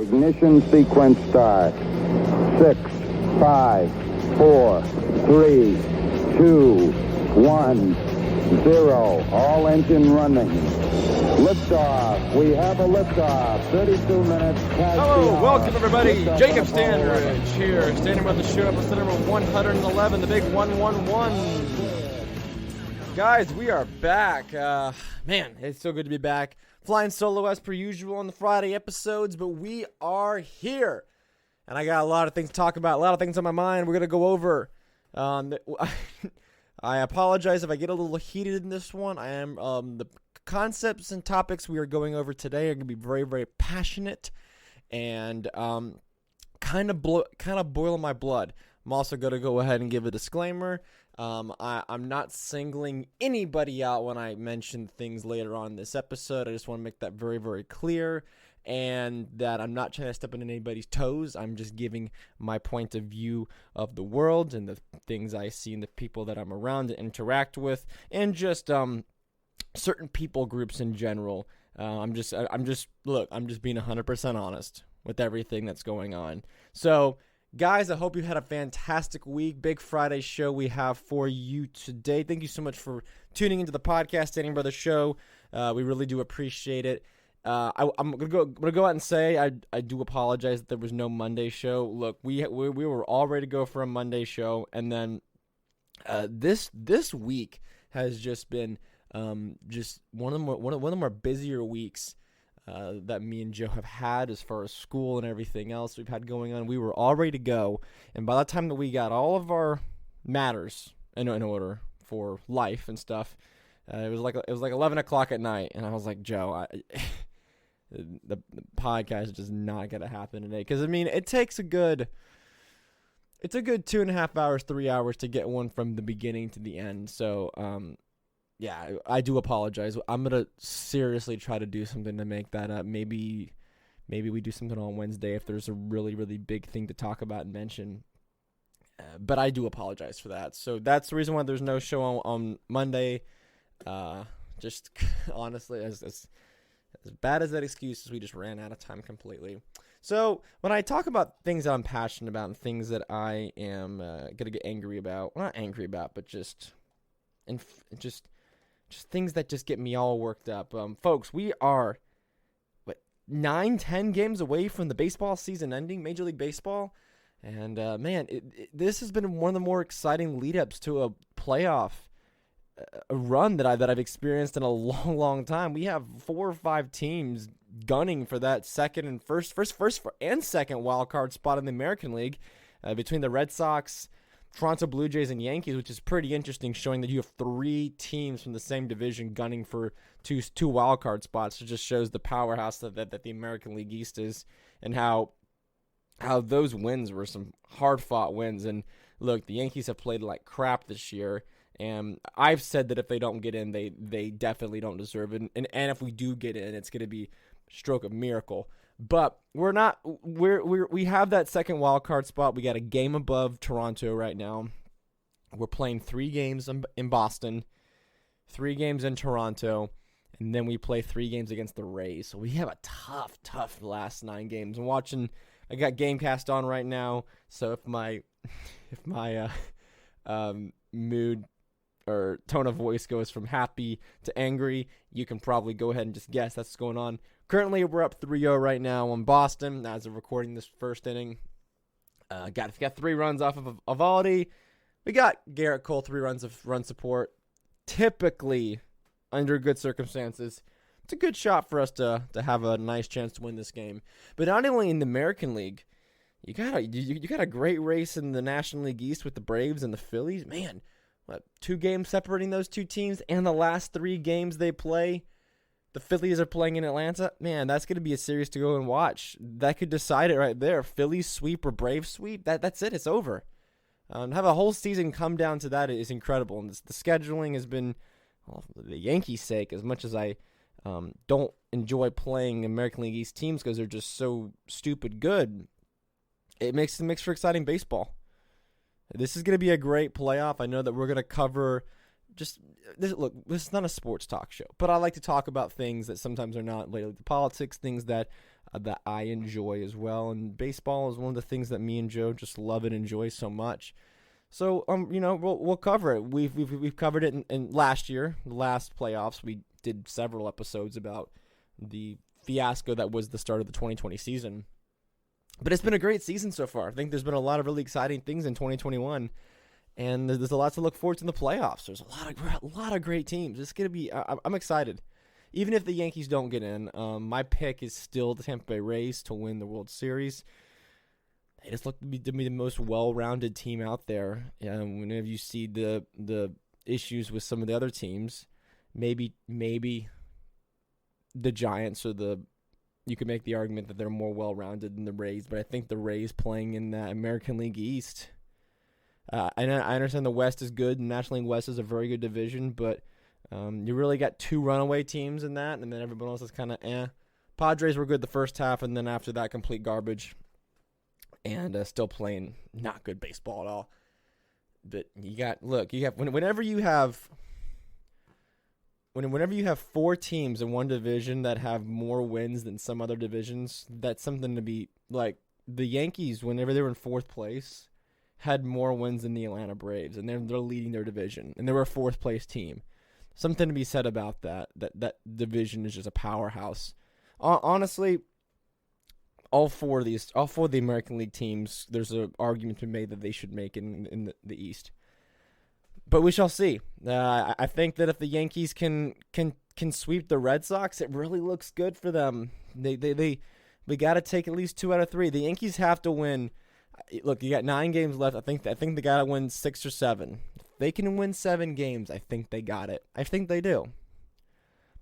Ignition sequence start. 6, 5, 4, 3, 2, 1, 0. All engine running. Liftoff. We have a liftoff. 32 minutes past the Hello, hour. welcome everybody. Liftoff Jacob of Apollo Standridge here, standing by the show, episode number 111, the big 111. Guys, we are back. Man, it's so good to be back. Flying solo as per usual on the Friday episodes, but we are here. And I got a lot of things to talk about, a lot of things on my mind we're going to go over. I apologize if I get a little heated in this one. I am the concepts and topics we are going over today are going to be very, very passionate and kind of boiling my blood. I'm also going to go ahead and give a disclaimer. I'm not singling anybody out when I mention things later on in this episode. I just want to make that very, very clear, and that I'm not trying to step on anybody's toes. I'm just giving my point of view of the world and the things I see and the people that I'm around and interact with, and just certain people groups in general. I'm just being 100% honest with everything that's going on. So, guys, I hope you had a fantastic week. Big Friday show we have for you today. Thank you so much for tuning into the podcast, Standing by the Show. We really do appreciate it. I'm gonna go out and say I do apologize that there was no Monday show. Look, we were all ready to go for a Monday show, and then this week has just been just one of the more busier weeks that me and Joe have had as far as school and everything else we've had going on. We were all ready to go, and by the time that we got all of our matters in order for life and stuff, it was like 11 o'clock at night, and I was like, Joe, the podcast is just not gonna happen today, because I mean it takes a good 2.5 hours, 3 hours to get one from the beginning to the end. So yeah, I do apologize. I'm going to seriously try to do something to make that up. Maybe we do something on Wednesday if there's a really, really big thing to talk about and mention. But I do apologize for that. So that's the reason why there's no show on Monday. Just honestly, as bad as that excuse is, we just ran out of time completely. So when I talk about things that I'm passionate about and things that I am going to get angry about, well, not angry about, but just things that just get me all worked up. Folks, we are, 9-10 games away from the baseball season ending, Major League Baseball. And, man, this has been one of the more exciting lead-ups to a playoff run that I've experienced in a long, long time. We have 4 or 5 teams gunning for that second and first and second wild card spot in the American League, between the Red Sox, Toronto Blue Jays, and Yankees, which is pretty interesting, showing that you have 3 teams from the same division gunning for two wild card spots. It just shows the powerhouse that the American League East is, and how those wins were some hard-fought wins. And look, the Yankees have played like crap this year, and I've said that if they don't get in, they definitely don't deserve it. And if we do get in, it's going to be a stroke of miracle. But we're not. We have that second wild card spot. We got a game above Toronto right now. We're playing 3 games in Boston, 3 games in Toronto, and then we play 3 games against the Rays. So we have a tough last 9 games. I'm watching. I got Gamecast on right now. So if my mood or tone of voice goes from happy to angry, you can probably go ahead and just guess that's what's going on. Currently, we're up 3-0 right now on Boston as of recording this first inning. Got 3 runs off of Eovaldi. We got Garrett Cole, 3 runs of run support. Typically, under good circumstances, it's a good shot for us to have a nice chance to win this game. But not only in the American League, you got a great race in the National League East with the Braves and the Phillies. Man, 2 games separating those 2 teams, and the last 3 games they play, the Phillies are playing in Atlanta. Man, that's going to be a series to go and watch. That could decide it right there. Phillies sweep or Braves sweep, that's it. It's over. Have a whole season come down to that is incredible. And the scheduling has been, well, for the Yankees' sake, as much as I don't enjoy playing American League East teams because they're just so stupid good, it makes for exciting baseball. This is going to be a great playoff. I know that we're going to cover look, this is not a sports talk show, but I like to talk about things that sometimes are not related to politics, things that that I enjoy as well. And baseball is one of the things that me and Joe just love and enjoy so much. So, we'll cover it. We've covered it in last year, the last playoffs. We did several episodes about the fiasco that was the start of the 2020 season. But it's been a great season so far. I think there's been a lot of really exciting things in 2021, and there's a lot to look forward to in the playoffs. There's a lot of great teams. It's gonna be. I'm excited. Even if the Yankees don't get in, my pick is still the Tampa Bay Rays to win the World Series. They just look to be the most well-rounded team out there. Whenever you see the issues with some of the other teams, maybe the Giants you could make the argument that they're more well-rounded than the Rays, but I think the Rays playing in the American League East. I understand the West is good, and National League West is a very good division, but you really got two runaway teams in that, and then everyone else is kind of eh. Padres were good the first half, and then after that, complete garbage, and still playing not good baseball at all. But whenever you have four teams in one division that have more wins than some other divisions, that's something to be like. The Yankees, whenever they were in fourth place, had more wins than the Atlanta Braves, and they're leading their division, and they were a fourth place team. Something to be said about that. That division is just a powerhouse. Honestly, all four of the American League teams, there's an argument to be made that they should make in the East. But we shall see. I think that if the Yankees can sweep the Red Sox, it really looks good for them. We got to take at least 2 out of 3. The Yankees have to win. Look, you got 9 games left. I think they got to win 6 or 7. If they can win 7 games, I think they got it. I think they do.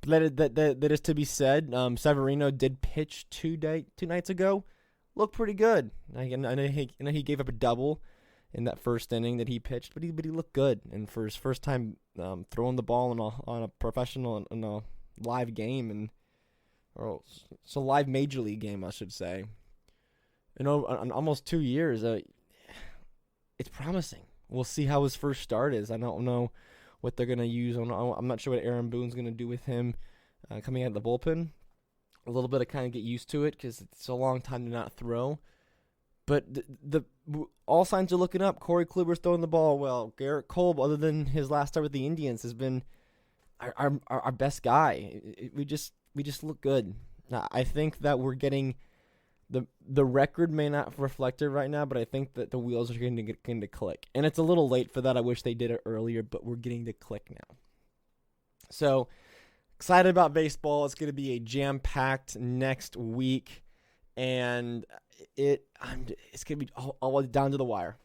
But that is to be said. Severino did pitch two nights ago. Looked pretty good. I know he gave up a double in that first inning that he pitched, but he looked good. And for his first time throwing the ball on a professional in a live game, it's a live major league game, I should say. In almost 2 years, it's promising. We'll see how his first start is. I don't know what they're going to use. I'm not sure what Aaron Boone's going to do with him coming out of the bullpen. A little bit to kind of get used to it because it's a long time to not throw. But the all signs are looking up. Corey Kluber's throwing the ball well. Garrett Cole, other than his last start with the Indians, has been our best guy. We just look good. I think that we're getting the record may not reflect it right now, but I think that the wheels are going to click. And it's a little late for that. I wish they did it earlier, but we're getting to click now. So excited about baseball. It's going to be a jam-packed next week, and it's going to be all down to the wire,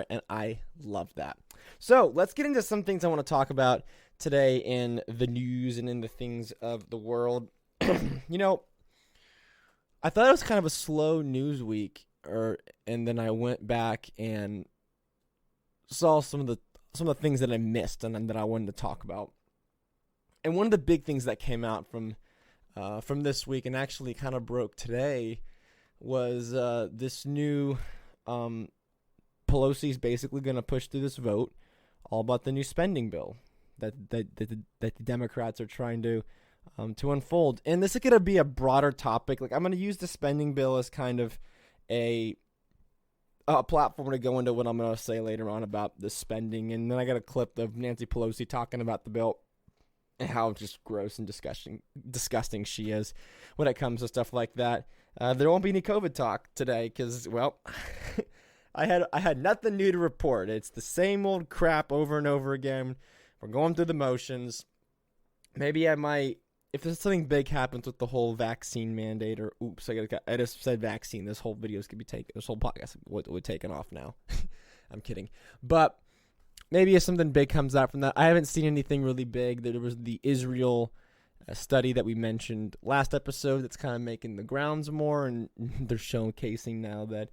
and I love that. So let's get into some things I want to talk about today in the news and in the things of the world. I thought it was kind of a slow news week, and then I went back and saw some of the things that I missed and that I wanted to talk about. And one of the big things that came out from this week and actually kind of broke today was this new Pelosi's basically going to push through this vote all about the new spending bill that the Democrats are trying to unfold. And this is going to be a broader topic. Like, I'm going to use the spending bill as kind of a platform to go into what I'm going to say later on about the spending. And then I got a clip of Nancy Pelosi talking about the bill and how just gross and disgusting she is when it comes to stuff like that. There won't be any COVID talk today because, well, I had nothing new to report. It's the same old crap over and over again. We're going through the motions. Maybe I might, if there's something big happens with the whole vaccine mandate, or oops, I just said vaccine. This whole video is gonna be taken. This whole podcast would taken off now. I'm kidding, but maybe if something big comes out from that, I haven't seen anything really big. There was the Israel study that we mentioned last episode that's kind of making the grounds more, and they're showcasing now that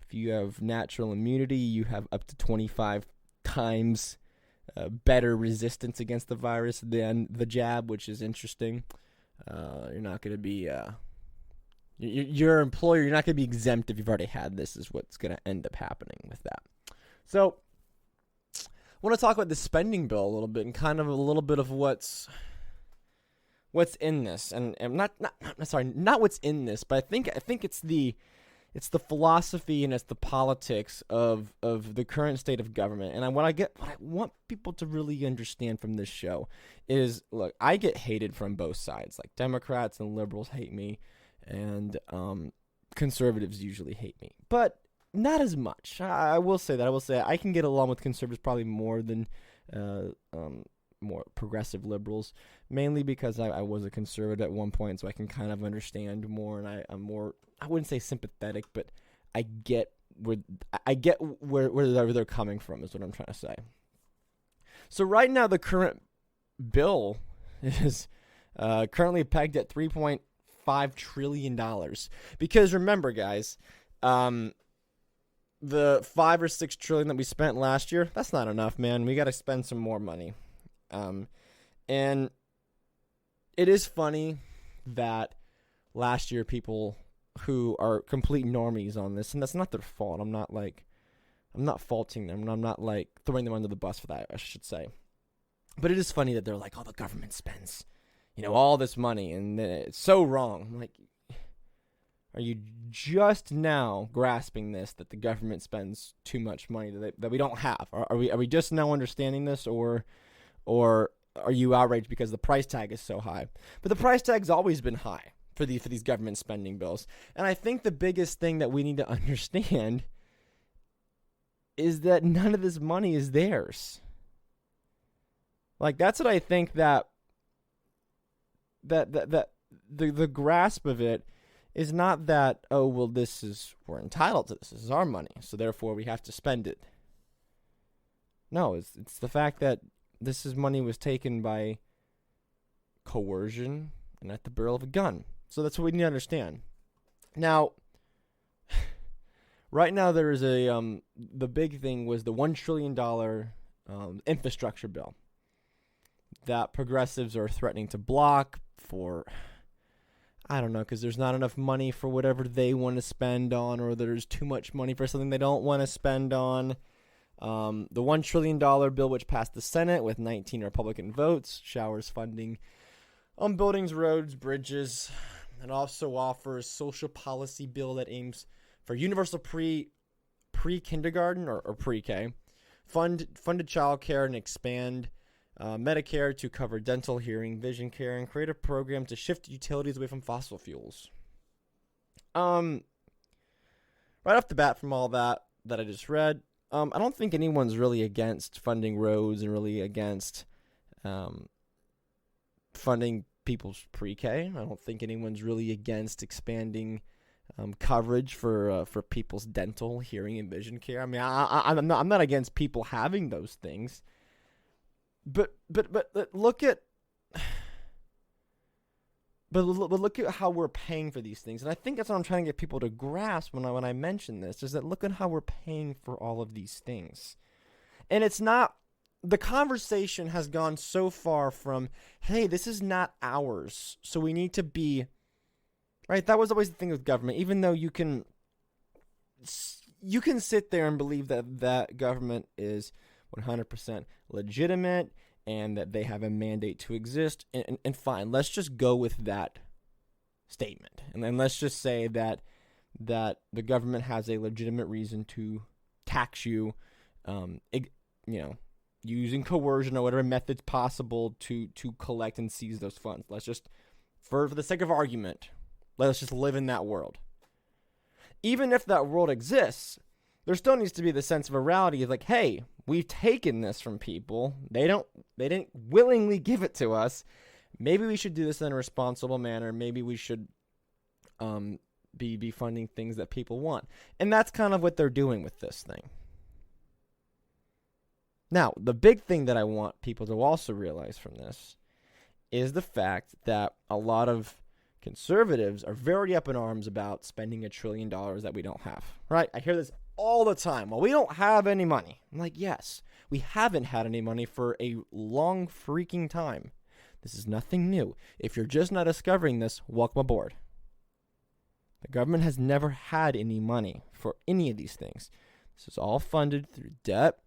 if you have natural immunity, you have up to 25 times better resistance against the virus than the jab, which is interesting. You're not going to be your employer. You're not going to be exempt if you've already had this. Is what's going to end up happening with that. So, I want to talk about the spending bill a little bit and kind of a little bit of what's what's in this, and not what's in this, but I think it's the philosophy and it's the politics of the current state of government. And what I want people to really understand from this show is, look, I get hated from both sides. Like, Democrats and liberals hate me, and conservatives usually hate me, but not as much. I will say that. I will say I can get along with conservatives probably more than more progressive liberals, mainly because I was a conservative at one point, so I can kind of understand more, and I'm more, I wouldn't say sympathetic, but I get where they're coming from, is what I'm trying to say. So right now, the current bill is currently pegged at $3.5 trillion. Because remember, guys, the $5 or $6 trillion that we spent last year, that's not enough, man. We got to spend some more money. And it is funny that last year people who are complete normies on this, and that's not their fault. I'm not faulting them, and I'm not like throwing them under the bus for that, I should say. But it is funny that they're like, oh, the government spends, all this money, and it's so wrong. I'm like, are you just now grasping this, that the government spends too much money that we don't have? Are we just now understanding this, or are you outraged because the price tag is so high? But the price tag's always been high for these government spending bills. And I think the biggest thing that we need to understand is that none of this money is theirs. Like, that's what I think, that the grasp of it is not that, oh, well, we're entitled to this. This is our money, so therefore we have to spend it. No, it's the fact that money was taken by coercion and at the barrel of a gun. So that's what we need to understand. Now, right now there is the big thing was the $1 trillion infrastructure bill that progressives are threatening to block for, I don't know, because there's not enough money for whatever they want to spend on, or there's too much money for something they don't want to spend on. The $1 trillion bill, which passed the Senate with 19 Republican votes, showers funding on buildings, roads, bridges, and also offers social policy bill that aims for universal pre-kindergarten or pre-K, funded childcare, and expand Medicare to cover dental, hearing, vision care, and create a program to shift utilities away from fossil fuels. Right off the bat from all that I just read, I don't think anyone's really against funding roads and really against funding people's pre-K. I don't think anyone's really against expanding coverage for people's dental, hearing, and vision care. I mean, I'm not against people having those things, but look at how we're paying for these things, and I think that's what I'm trying to get people to grasp when I mention this, is that look at how we're paying for all of these things. And it's not, the conversation has gone so far from, hey, this is not ours, so we need to be, right? That was always the thing with government. Even though you can sit there and believe that government is 100% legitimate and that they have a mandate to exist, and fine, let's just go with that statement. And then let's just say that the government has a legitimate reason to tax you, using coercion or whatever methods possible to collect and seize those funds. Let's just, for the sake of argument, let's just live in that world. Even if that world exists, there still needs to be the sense of morality of like, hey, we've taken this from people. They didn't willingly give it to us. Maybe we should do this in a responsible manner. Maybe we should be funding things that people want. And that's kind of what they're doing with this thing. Now, the big thing that I want people to also realize from this is the fact that a lot of conservatives are very up in arms about spending $1 trillion that we don't have, right? I hear this all the time. Well, we don't have any money. I'm like, yes, we haven't had any money for a long freaking time. This is nothing new. If you're just not discovering this, welcome aboard. The government has never had any money for any of these things. This is all funded through debt,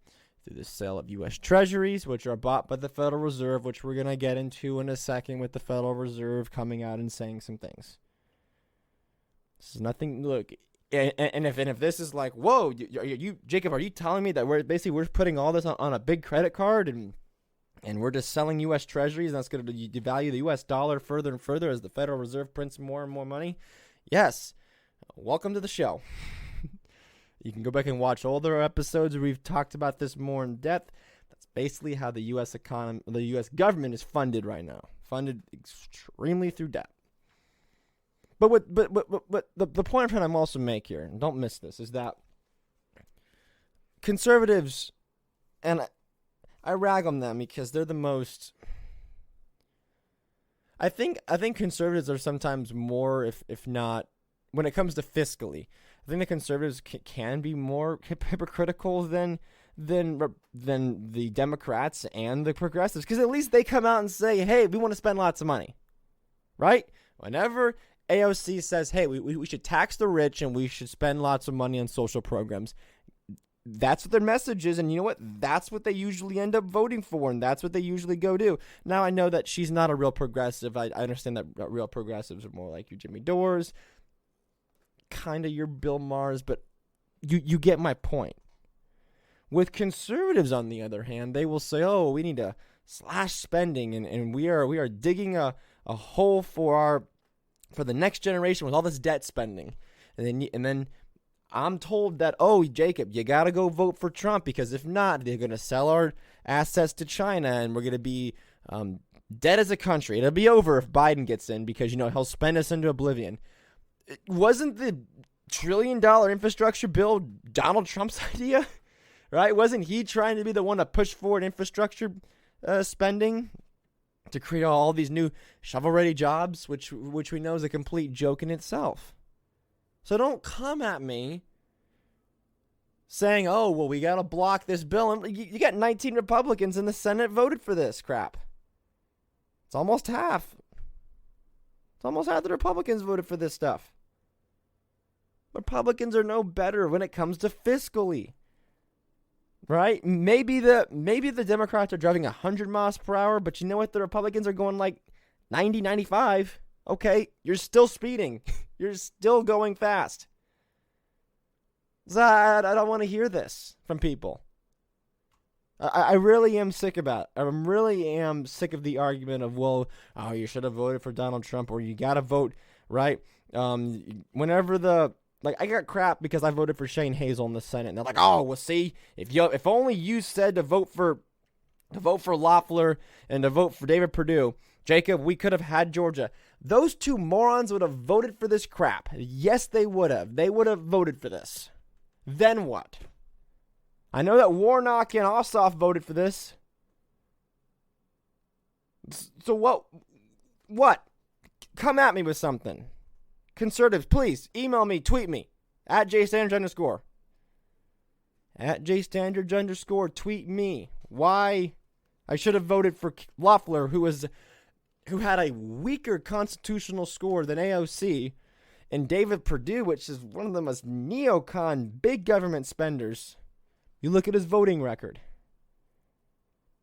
through the sale of U.S. Treasuries, which are bought by the Federal Reserve, which we're going to get into in a second with the Federal Reserve coming out and saying some things. This is nothing. Look, and if this is like, whoa, you Jacob, are you telling me that we're putting all this on a big credit card and we're just selling U.S. Treasuries, and that's going to devalue the U.S. dollar further and further as the Federal Reserve prints more and more money? Yes. Welcome to the show. You can go back and watch older episodes where we've talked about this more in depth. That's basically how the U.S. economy, the U.S. government is funded right now. Funded extremely through debt. But the point I'm also make here, and don't miss this, is that conservatives, and I rag on them because they're the most. I think conservatives are sometimes more, if not, when it comes to fiscally. I think the conservatives can be more hypocritical than the Democrats and the progressives, because at least they come out and say, hey, we want to spend lots of money, right? Whenever AOC says, hey, we should tax the rich and we should spend lots of money on social programs, that's what their message is, and you know what? That's what they usually end up voting for, and that's what they usually go do. Now, I know that she's not a real progressive. I understand that real progressives are more like your Jimmy Dores, kind of your Bill Maher's, but you get my point. With conservatives, on the other hand, they will say, oh, we need to slash spending, and we are digging a hole for the next generation with all this debt spending. And then I'm told that, oh, Jacob, you got to go vote for Trump, because if not, they're going to sell our assets to China, and we're going to be dead as a country. It'll be over if Biden gets in, because, he'll spend us into oblivion. Wasn't the $1 trillion infrastructure bill Donald Trump's idea? Right? Wasn't he trying to be the one to push forward infrastructure spending to create all these new shovel-ready jobs, which we know is a complete joke in itself? So don't come at me saying, oh, well, we got to block this bill. And you got 19 Republicans in the Senate voted for this crap. It's almost half. It's almost half the Republicans voted for this stuff. Republicans are no better when it comes to fiscally. Right? Maybe the Democrats are driving 100 miles per hour, but you know what? The Republicans are going like 90, 95. Okay, you're still speeding. You're still going fast. So I don't want to hear this from people. I really am sick about it. I really am sick of the argument of, well, oh, you should have voted for Donald Trump, or you got to vote, right? Whenever I got crap because I voted for Shane Hazel in the Senate, and they're like, oh, well, see, if only you said to vote for Loeffler and to vote for David Perdue, Jacob, we could have had Georgia. Those two morons would have voted for this crap. Yes, they would have. They would have voted for this. Then what? I know that Warnock and Ossoff voted for this. So what? What? Come at me with something. Conservatives, please, email me, tweet me, at @JSandridge_. At @JSandridge_, tweet me why I should have voted for Loeffler, who had a weaker constitutional score than AOC, and David Perdue, which is one of the most neocon big government spenders. You look at his voting record.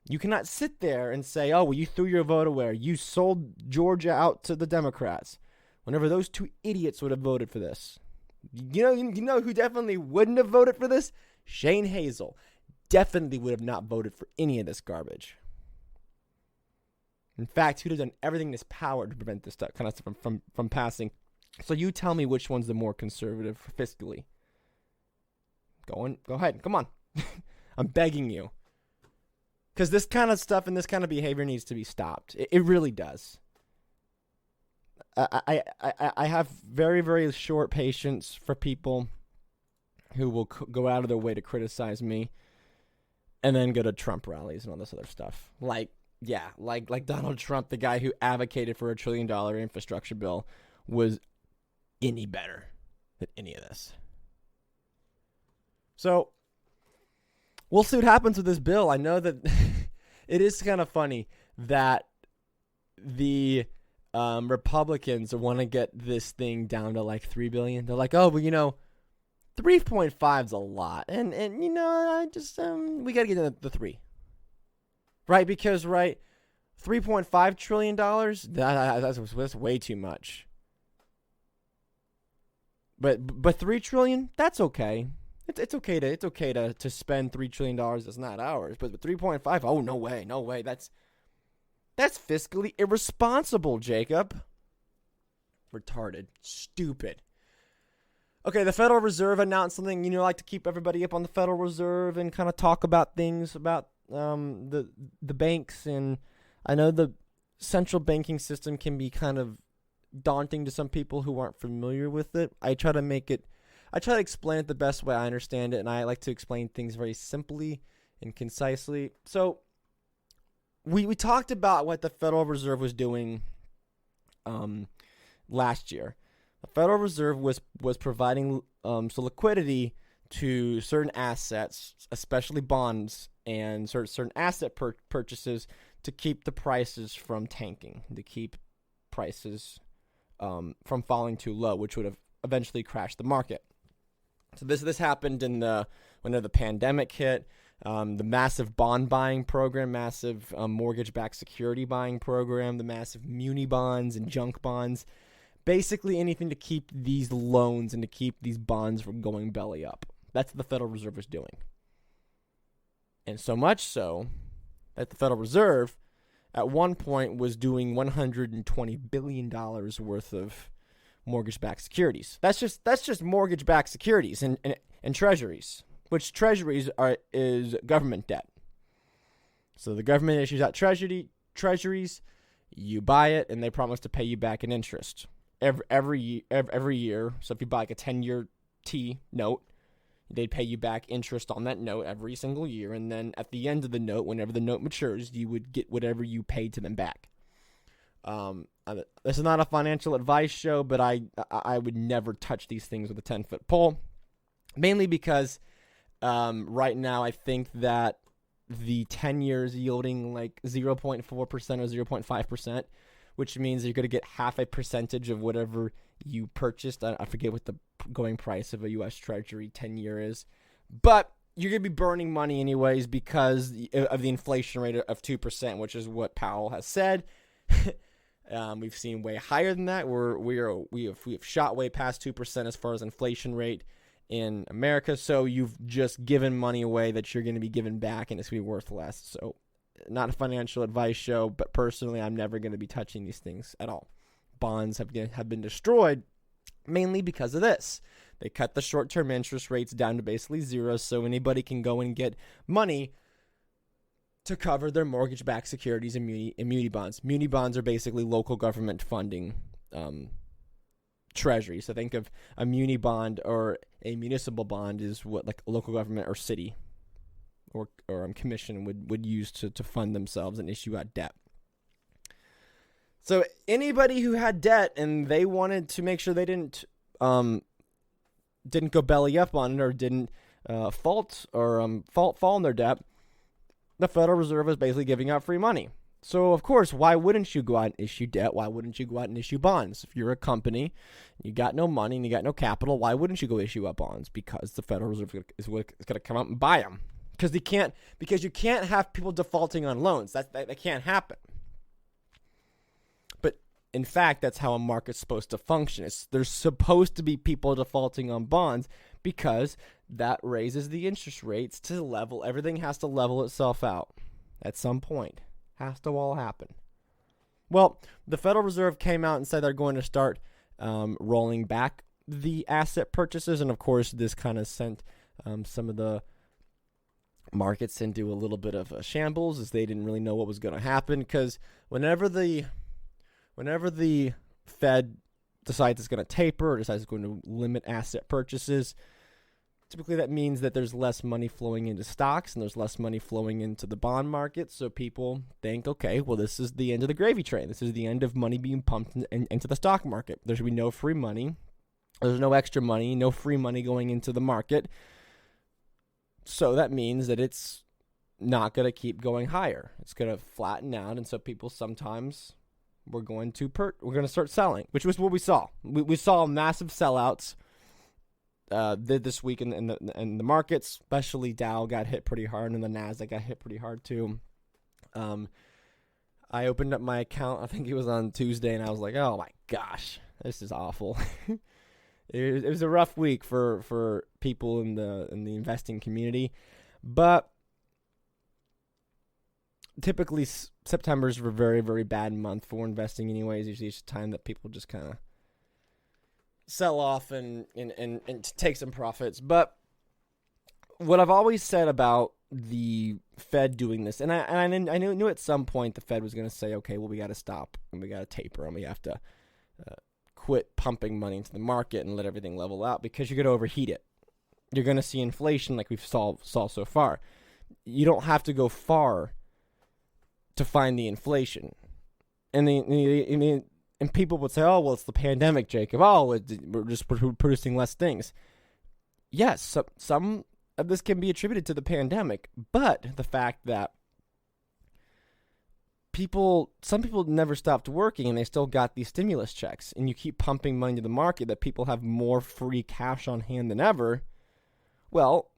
You cannot sit there and say, oh, well, you threw your vote away. You sold Georgia out to the Democrats. Whenever those two idiots would have voted for this. You know who definitely wouldn't have voted for this? Shane Hazel. Definitely would have not voted for any of this garbage. In fact, he would have done everything in his power to prevent this kind of stuff from passing. So you tell me which one's the more conservative fiscally. Go ahead. Come on. I'm begging you. Because this kind of stuff and this kind of behavior needs to be stopped. It really does. I have very, very short patience for people who will go out of their way to criticize me and then go to Trump rallies and all this other stuff. Like Donald Trump, the guy who advocated for $1 trillion infrastructure bill, was any better than any of this. So we'll see what happens with this bill. I know that it is kind of funny that the Republicans want to get this thing down to like $3 billion. They're like, oh, well, 3.5 is a lot, and you know, I just we gotta get to the 3, right? Because 3.5 trillion dollars, that's way too much. But 3 trillion, that's okay. It's okay to spend $3 trillion. That's not ours. But 3.5, oh no way. That's fiscally irresponsible, Jacob. Retarded, stupid. Okay, the Federal Reserve announced something. You know, I like to keep everybody up on the Federal Reserve and kind of talk about things about the banks. And I know the central banking system can be kind of daunting to some people who aren't familiar with it. I try to explain it the best way I understand it, and I like to explain things very simply and concisely. So we talked about what the Federal Reserve was doing last year. The Federal Reserve was providing some liquidity to certain assets, especially bonds and certain asset purchases, to keep the prices from tanking, to keep prices from falling too low, which would have eventually crashed the market. So this happened when the pandemic hit. The massive bond buying program, massive mortgage-backed security buying program, the massive muni bonds and junk bonds. Basically anything to keep these loans and to keep these bonds from going belly up. That's what the Federal Reserve is doing. And so much so that the Federal Reserve at one point was doing $120 billion worth of mortgage-backed securities. That's just mortgage-backed securities and treasuries, which treasuries is government debt. So the government issues out treasuries, you buy it, and they promise to pay you back in interest every year. So if you buy like a 10-year T note, they'd pay you back interest on that note every single year, and then at the end of the note, whenever the note matures, you would get whatever you paid to them back. This is not a financial advice show, but I would never touch these things with a 10-foot pole, mainly because right now I think that the 10 years yielding like 0.4% or 0.5%, which means you're going to get half a percentage of whatever you purchased. I forget what the going price of a U.S. Treasury 10-year is, but you're going to be burning money anyways because of the inflation rate of 2%, which is what Powell has said. We've seen way higher than that. We have shot way past 2% as far as inflation rate in America. So you've just given money away that you're going to be giving back, and it's going to be worth less. So not a financial advice show, but personally, I'm never going to be touching these things at all. Bonds have been destroyed mainly because of this. They cut the short-term interest rates down to basically zero, so anybody can go and get money to cover their mortgage-backed securities and muni bonds. Muni bonds are basically local government funding treasury. So think of a muni bond or a municipal bond is what like a local government or city or commission would use to fund themselves and issue out debt. So anybody who had debt and they wanted to make sure they didn't go belly up on it or didn't fall in their debt, the Federal Reserve is basically giving out free money. So, of course, why wouldn't you go out and issue debt? Why wouldn't you go out and issue bonds? If you're a company, you got no money and you got no capital, why wouldn't you go issue up bonds? Because the Federal Reserve is going to come out and buy them. Because you can't have people defaulting on loans. That can't happen. But, in fact, that's how a market's supposed to function. There's supposed to be people defaulting on bonds because that raises the interest rates to level. Everything has to level itself out at some point. Has to all happen. Well, the Federal Reserve came out and said they're going to start rolling back the asset purchases. And, of course, this kind of sent some of the markets into a little bit of a shambles as they didn't really know what was going to happen. Because whenever the Fed decides it's going to taper or decides it's going to limit asset purchases, typically that means that there's less money flowing into stocks and there's less money flowing into the bond market. So people think, okay, well, this is the end of the gravy train. This is the end of money being pumped into the stock market. There should be no free money. There's no extra money, no free money going into the market. So that means that it's not going to keep going higher. It's going to flatten out. And so people sometimes we're going to start selling, which was what we saw. We saw massive sellouts did this week in the markets, especially Dow got hit pretty hard, and the Nasdaq got hit pretty hard too. I opened up my account, I think it was on Tuesday, and I was like, oh my gosh, this is awful. It was a rough week for people in the investing community, but typically September is a very, very bad month for investing anyways. Usually it's a time that people just kind of sell off and take some profits. But what I've always said about the Fed doing this, and I knew at some point the Fed was going to say, okay, well, we got to stop and we got to taper and we have to quit pumping money into the market and let everything level out because you're going to overheat it. You're going to see inflation like we've saw so far. You don't have to go far to find the inflation. And and people would say, oh, well, it's the pandemic, Jacob. Oh, we're just producing less things. Yes, some of this can be attributed to the pandemic, but the fact that some people never stopped working and they still got these stimulus checks, and you keep pumping money to the market that people have more free cash on hand than ever. Well,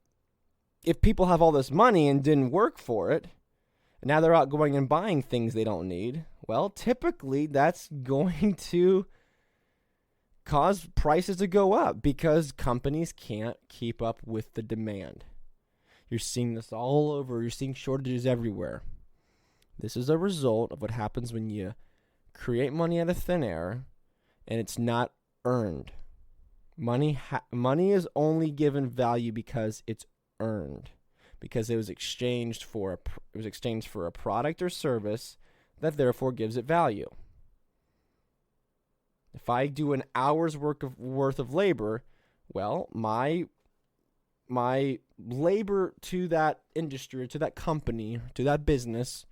if people have all this money and didn't work for it, and now they're out going and buying things they don't need, well, typically that's going to cause prices to go up because companies can't keep up with the demand. You're seeing this all over. You're seeing shortages everywhere. This is a result of what happens when you create money out of thin air and it's not earned. Money is only given value because it's earned, because it was exchanged for a product or service that therefore gives it value. If I do an hour's worth of labor, well, my labor to that industry, to that company, to that business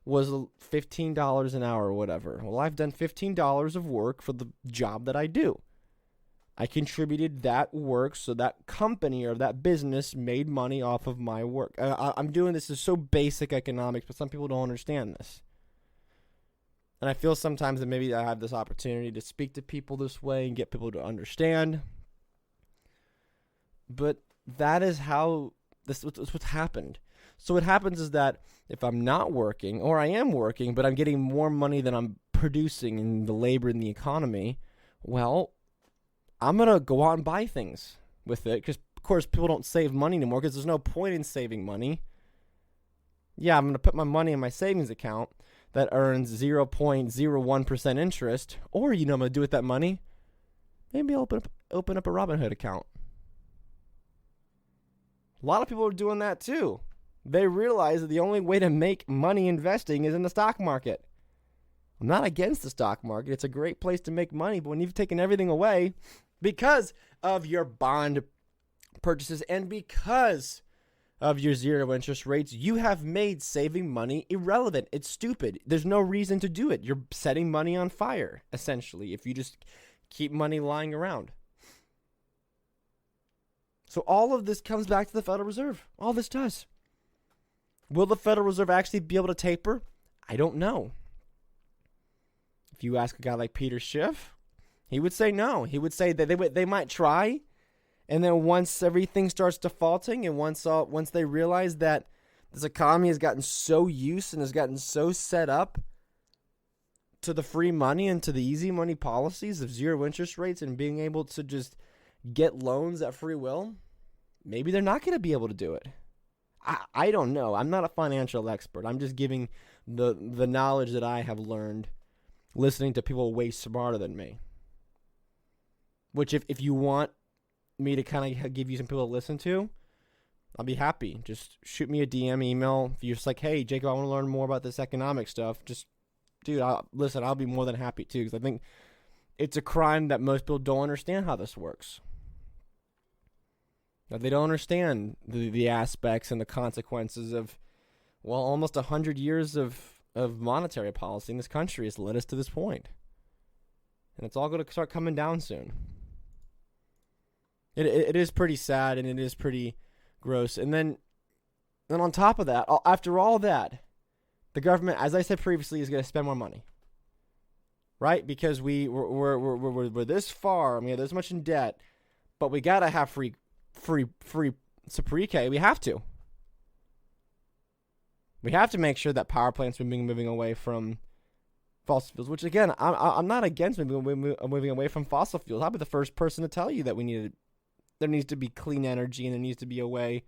was $15 an hour or whatever. Well, I've done $15 of work for the job that I do. I contributed that work so that company or that business made money off of my work. I'm doing this is so basic economics, but some people don't understand this. And I feel sometimes that maybe I have this opportunity to speak to people this way and get people to understand. But that is how what's happened. So what happens is that if I'm not working, or I am working, but I'm getting more money than I'm producing in the labor in the economy, well, I'm going to go out and buy things with it. Because, of course, people don't save money anymore because there's no point in saving money. Yeah, I'm going to put my money in my savings account that earns 0.01% interest. Or, I'm going to do with that money, maybe I'll open up a Robinhood account. A lot of people are doing that too. They realize that the only way to make money investing is in the stock market. I'm not against the stock market. It's a great place to make money. But when you've taken everything away because of your bond purchases and because of your zero interest rates, you have made saving money irrelevant. It's stupid. There's no reason to do it. You're setting money on fire, essentially, if you just keep money lying around. So all of this comes back to the Federal Reserve. All this does. Will the Federal Reserve actually be able to taper? I don't know. If you ask a guy like Peter Schiff, he would say no. He would say that they might try, and then once everything starts defaulting, and once they realize that this economy has gotten so used and has gotten so set up to the free money and to the easy money policies of zero interest rates and being able to just get loans at free will, maybe they're not going to be able to do it. I don't know. I'm not a financial expert. I'm just giving the knowledge that I have learned listening to people way smarter than me. Which if you want me to kind of give you some people to listen to, I'll be happy. Just shoot me a DM, email. If you're just like, hey, Jacob, I want to learn more about this economic stuff. Just, dude, I'll be more than happy too. Because I think it's a crime that most people don't understand how this works. That they don't understand the aspects and the consequences of, well, almost 100 years of monetary policy in this country has led us to this point. And it's all going to start coming down soon. It is pretty sad and it is pretty gross. And then on top of that, after all that, the government, as I said previously, is going to spend more money. Right? Because we're this far, we have this much in debt. but we gotta have free pre-K. We have to. We have to make sure that power plants are moving away from fossil fuels. Which again, I'm not against moving away from fossil fuels. I'll be the first person to tell you that there needs to be clean energy and there needs to be a way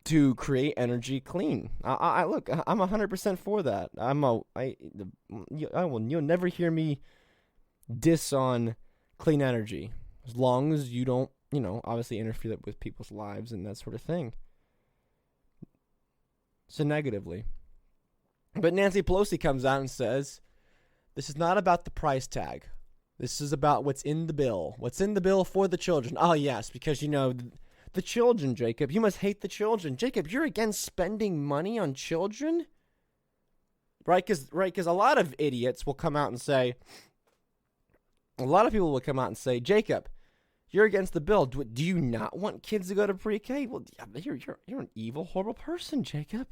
to create energy clean. Look, I'm 100% for that. You'll never hear me diss on clean energy as long as you don't, obviously interfere with people's lives and that sort of thing. So negatively. But Nancy Pelosi comes out and says, this is not about the price tag. This is about what's in the bill. What's in the bill for the children. Oh, yes, because, the children, Jacob. You must hate the children. Jacob, you're against spending money on children? Right? Because a lot of idiots will come out and say, a lot of people will come out and say, Jacob, you're against the bill. Do you not want kids to go to pre-K? Well, you're an evil, horrible person, Jacob.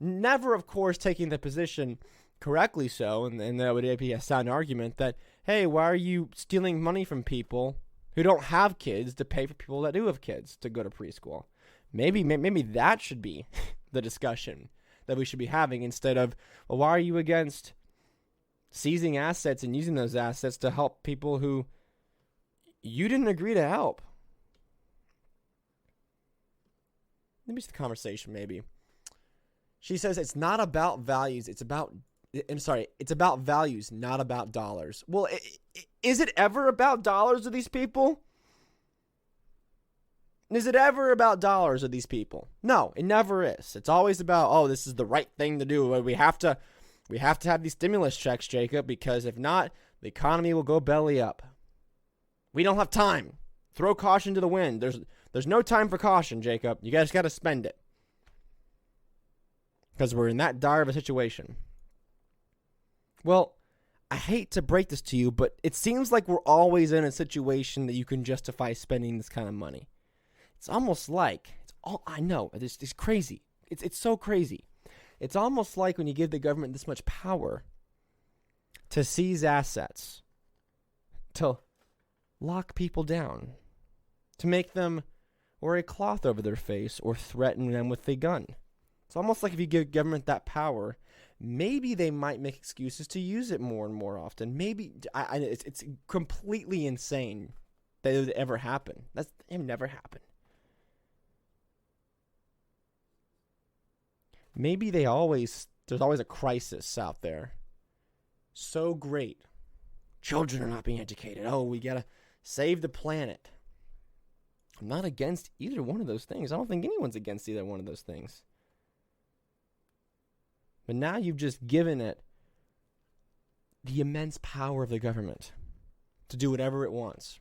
Never, of course, taking the position, correctly so, and that would be a sound argument that, hey, why are you stealing money from people who don't have kids to pay for people that do have kids to go to preschool? Maybe that should be the discussion that we should be having instead of, well, why are you against seizing assets and using those assets to help people who you didn't agree to help? Maybe it's the conversation, maybe. She says it's not about values, it's about values, not about dollars. Well, is it ever about dollars to these people? Is it ever about dollars to these people? No, it never is. It's always about, oh, this is the right thing to do. We have to have these stimulus checks, Jacob, because if not, the economy will go belly up. We don't have time. Throw caution to the wind. There's no time for caution, Jacob. You guys got to spend it. Because we're in that dire of a situation. Well, I hate to break this to you, but it seems like we're always in a situation that you can justify spending this kind of money. It's almost like, I know, it's crazy. It's so crazy. It's almost like when you give the government this much power to seize assets, to lock people down, to make them wear a cloth over their face or threaten them with a gun. It's almost like if you give government that power, maybe they might make excuses to use it more and more often. Maybe it's completely insane that it would ever happen. It never happened. Maybe there's always a crisis out there. So great. Children are not being educated. Oh, we gotta save the planet. I'm not against either one of those things. I don't think anyone's against either one of those things. But now you've just given it the immense power of the government to do whatever it wants.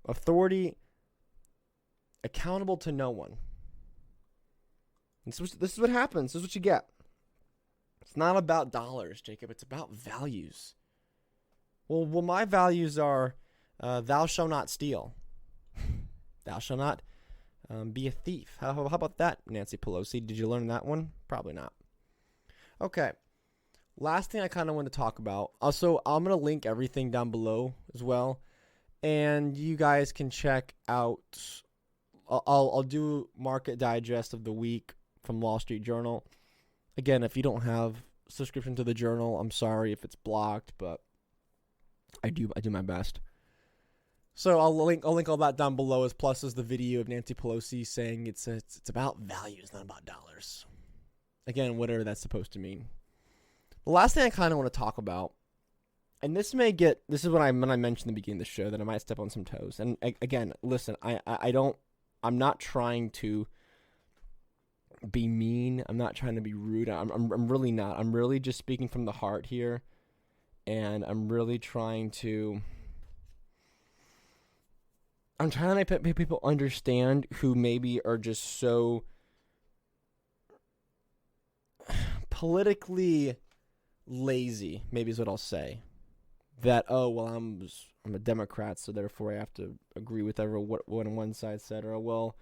Authority accountable to no one. And so this is what happens. This is what you get. It's not about dollars, Jacob. It's about values. Well, my values are thou shalt not steal. Thou shalt not be a thief. How about that, Nancy Pelosi? Did you learn that one? Probably not. Okay. Last thing I kind of want to talk about. Also, I'm going to link everything down below as well. And you guys can check out. I'll do market digest of the week from Wall Street Journal. Again, if you don't have a subscription to the journal, I'm sorry if it's blocked, but I do my best. So I'll link all that down below, as plus as the video of Nancy Pelosi saying it's about values, not about dollars. Again, whatever that's supposed to mean. The last thing I kind of want to talk about, and this is when I mentioned in the beginning of the show that I might step on some toes. And again, listen, I'm not trying to be mean. I'm not trying to be rude. I'm really not. I'm really just speaking from the heart here, and I'm really trying to make people understand who maybe are just so politically lazy, maybe is what I'll say. That, oh, well, I'm a Democrat, so therefore I have to agree with what one side said. Or, well,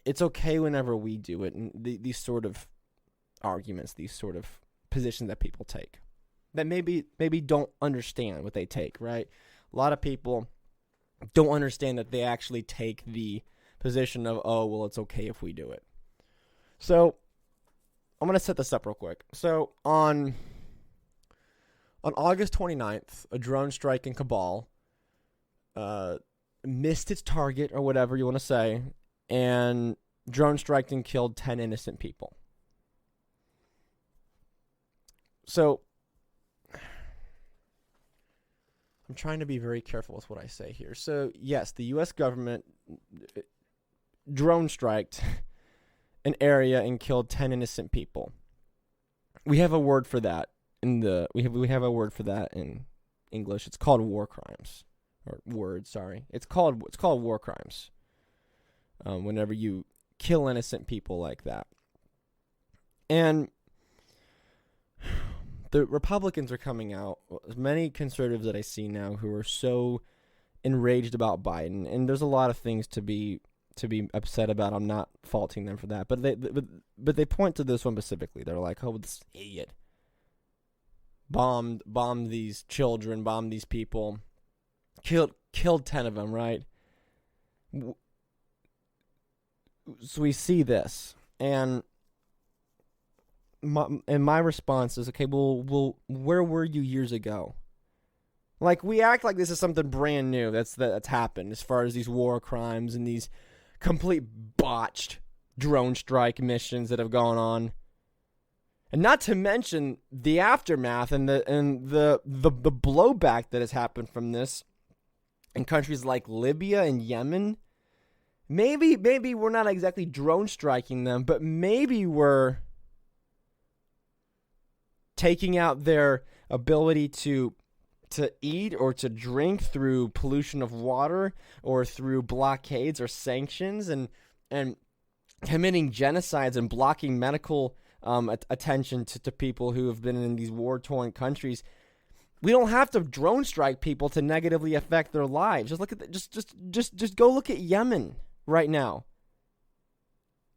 it's okay whenever we do it. And these sort of arguments, these sort of positions that people take. that maybe don't understand what they take, right? A lot of people don't understand that they actually take the position of, oh, well, it's okay if we do it. So I'm going to set this up real quick. So on August 29th, a drone strike in Kabul missed its target, or whatever you want to say, and drone striked and killed 10 innocent people. So I'm trying to be very careful with what I say here. So yes, the U.S. government drone striked an area and killed 10 innocent people. We have a word for that we have a word for that in English. It's called war crimes, or word. Sorry, it's called war crimes. Whenever you kill innocent people like that, and the Republicans are coming out. Many conservatives that I see now who are so enraged about Biden, and there's a lot of things to be upset about. I'm not faulting them for that, but they point to this one specifically. They're like, "Oh, this idiot bombed these children, bombed these people, killed 10 of them." Right? So we see this, and my response is, okay, well, where were you years ago? Like, we act like this is something brand new that's happened as far as these war crimes and these complete botched drone strike missions that have gone on, and not to mention the aftermath and the blowback that has happened from this in countries like Libya and Yemen. Maybe we're not exactly drone striking them, but maybe we're taking out their ability to eat or to drink through pollution of water or through blockades or sanctions, and committing genocides and blocking medical attention to people who have been in these war-torn countries. We don't have to drone strike people to negatively affect their lives. Just look at just go look at Yemen right now.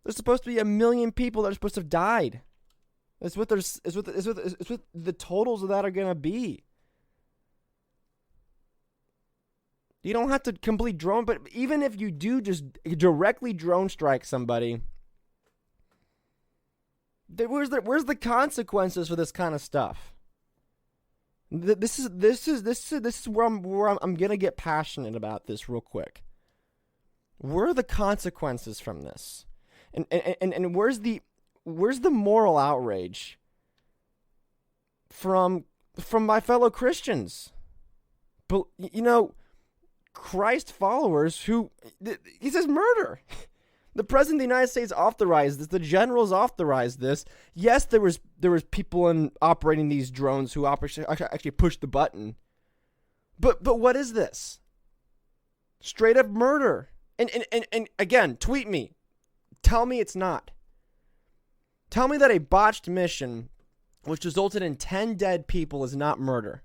There's supposed to be 1 million people that are supposed to have died. It's what the totals of that are going to be. You don't have to complete drone, but even if you do just directly drone strike somebody, where's the consequences for this kind of stuff? This is where I'm gonna get passionate about this real quick. Where are the consequences from this? And where's the moral outrage from my fellow Christians? But Christ followers who he says murder. The president of the United States authorized this. The generals authorized this. Yes, there was people operating these drones who actually pushed the button. But what is this? Straight up murder. And again, tweet me. Tell me it's not. Tell me that a botched mission which resulted in 10 dead people is not murder.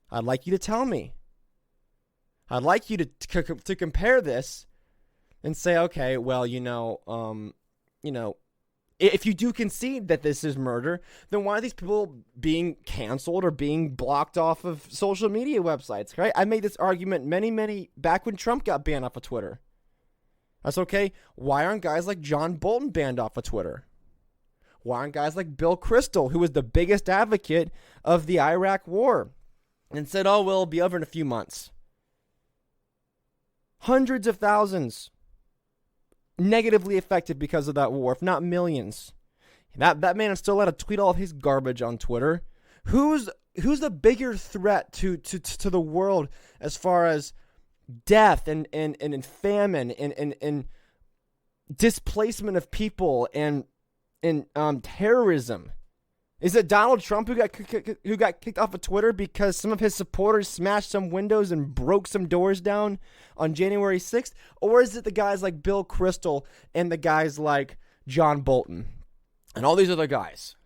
I'd like you to tell me. I'd like you to compare this and say, okay, well, if you do concede that this is murder, then why are these people being canceled or being blocked off of social media websites, right? I made this argument many back when Trump got banned off of Twitter. That's okay. Why aren't guys like John Bolton banned off of Twitter? Why aren't guys like Bill Kristol, who was the biggest advocate of the Iraq war, and said, oh, well, it'll be over in a few months? Hundreds of thousands negatively affected because of that war, if not millions. That man is still allowed to tweet all of his garbage on Twitter. Who's the bigger threat to the world as far as death and famine and displacement of people and terrorism? Is it Donald Trump who got kicked off of Twitter because some of his supporters smashed some windows and broke some doors down on January 6th? Or is it the guys like Bill Kristol and the guys like John Bolton and all these other guys?